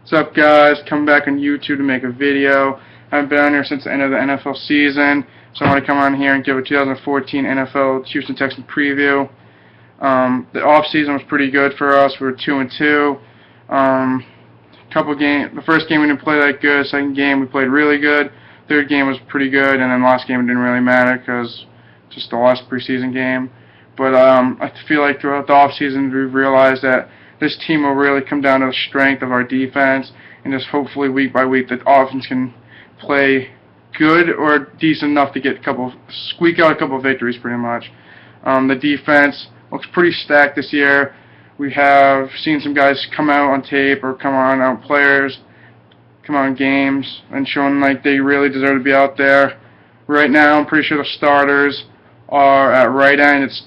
What's up, guys? Coming back on YouTube to make a video. I haven't been on here since the end of the NFL season, so I want to come on here and give a 2014 NFL Houston Texans preview. The off season was pretty good for us. We were 2-2. The first game we didn't play that good. Second game we played really good. Third game was pretty good, and then the last game it didn't really matter because just the last preseason game. But I feel like throughout the off season we've realized that this team will really come down to the strength of our defense, and just hopefully week by week the offense can play good or decent enough to squeak out a couple of victories pretty much. The defense looks pretty stacked this year. We have seen some guys come out on tape or come on games and showing like they really deserve to be out there. Right now I'm pretty sure the starters are at right end. It's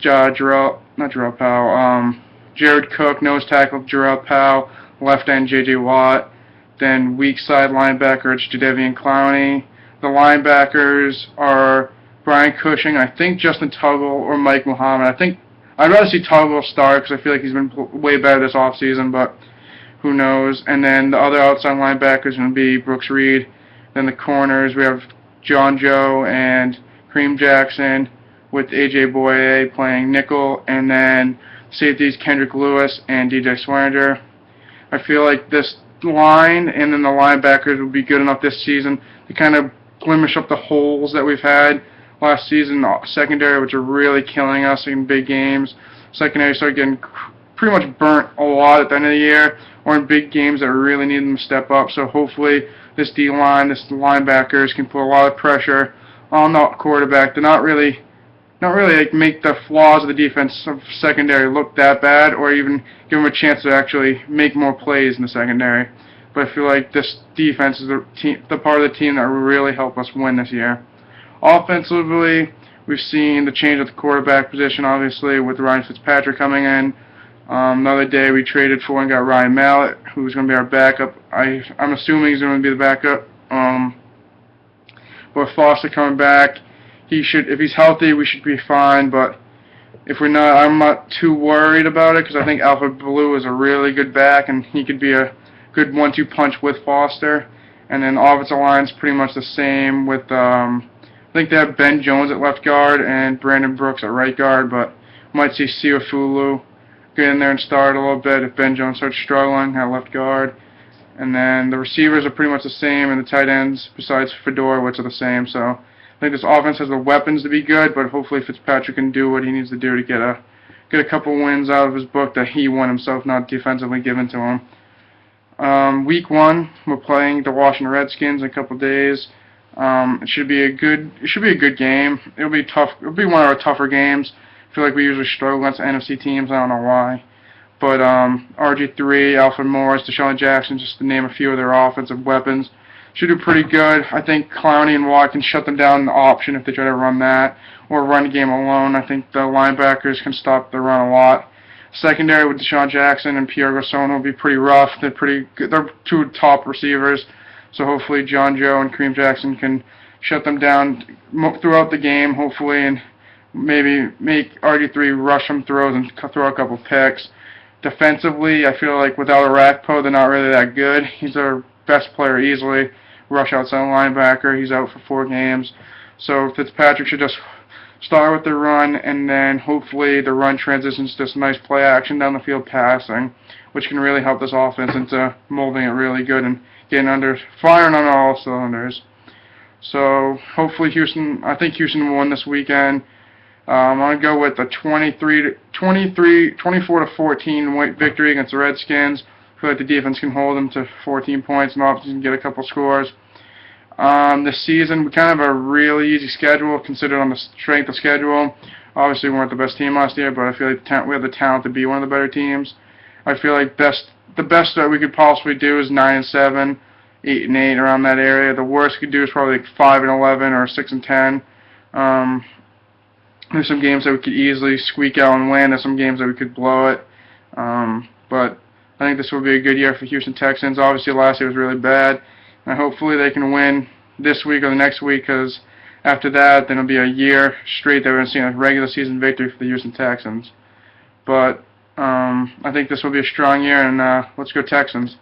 Jared Cook, nose tackle Jarrell Powell, left end J.J. Watt, then weak side linebacker it's Jadeveon Clowney. The linebackers are Brian Cushing, I think Justin Tuggle, or Mike Muhammad. I'd rather see Tuggle start because I feel like he's been way better this offseason, but who knows. And then the other outside linebackers are going to be Brooks Reed. Then the corners, we have John Joe and Kareem Jackson with A.J. Boye playing nickel, and then safeties Kendrick Lewis and DJ Swearinger. I feel like this line and then the linebackers will be good enough this season to kind of blemish up the holes that we've had last season. The secondary, which are really killing us in big games. Secondary started getting pretty much burnt a lot at the end of the year, or in big games that really need them to step up. So hopefully this D-line, this linebackers can put a lot of pressure on the quarterback to not really like make the flaws of the defense of secondary look that bad, or even give them a chance to actually make more plays in the secondary. But I feel like this defense is the part of the team that will really help us win this year. Offensively, we've seen the change at the quarterback position, obviously, with Ryan Fitzpatrick coming in. Another day we traded for and got Ryan Mallett, who's going to be our backup. I'm assuming he's going to be the backup. But Foster coming back, if he's healthy, we should be fine. But if we're not, I'm not too worried about it because I think Alfred Blue is a really good back, and he could be a good 1-2 punch with Foster. And then offensive line's pretty much the same with I think they have Ben Jones at left guard and Brandon Brooks at right guard, but might see Siofulu get in there and start a little bit if Ben Jones starts struggling at left guard. And then the receivers are pretty much the same, and the tight ends, besides Fedor, which are the same. So I think this offense has the weapons to be good, but hopefully Fitzpatrick can do what he needs to do to get a couple wins out of his book that he won himself, not defensively given to him. Week 1, we're playing the Washington Redskins in a couple days. It should be a good game. It'll be tough. It'll be one of our tougher games. I feel like we usually struggle against NFC teams. I don't know why. But RG3, Alfred Morris, Deshaun Jackson, just to name a few of their offensive weapons, should do pretty good. I think Clowney and Watt can shut them down in the option if they try to run that, or run the game alone. I think the linebackers can stop the run a lot. Secondary with Deshaun Jackson and Pierre Garçon will be pretty rough. They're pretty good. They're two top receivers, so hopefully John Joe and Kareem Jackson can shut them down throughout the game, hopefully, and maybe make RG3 rush some throws and throw a couple picks. Defensively, I feel like without Arakpo, they're not really that good. He's our best player easily. Rush outside linebacker. He's out for 4 games. So Fitzpatrick should just start with the run, and then hopefully the run transitions to some nice play action down the field passing, which can really help this offense into molding it really good and firing on all cylinders. So hopefully I think Houston will win this weekend. I'm going to go with a 24-14 victory against the Redskins. I feel like the defense can hold them to 14 points and offense can get a couple scores. This season, we kind of have a really easy schedule considered on the strength of schedule. Obviously, we weren't the best team last year, but I feel like we have the talent to be one of the better teams. I feel like the best that we could possibly do is 9-7, 8-8, around that area. The worst we could do is probably like 5-11 or 6-10. There's some games that we could easily squeak out and win. There's some games that we could blow it. But I think this will be a good year for Houston Texans. Obviously, last year was really bad. And hopefully they can win this week or the next week, because after that, then it'll be a year straight that we're going to see a regular season victory for the Houston Texans. But I think this will be a strong year, and let's go Texans.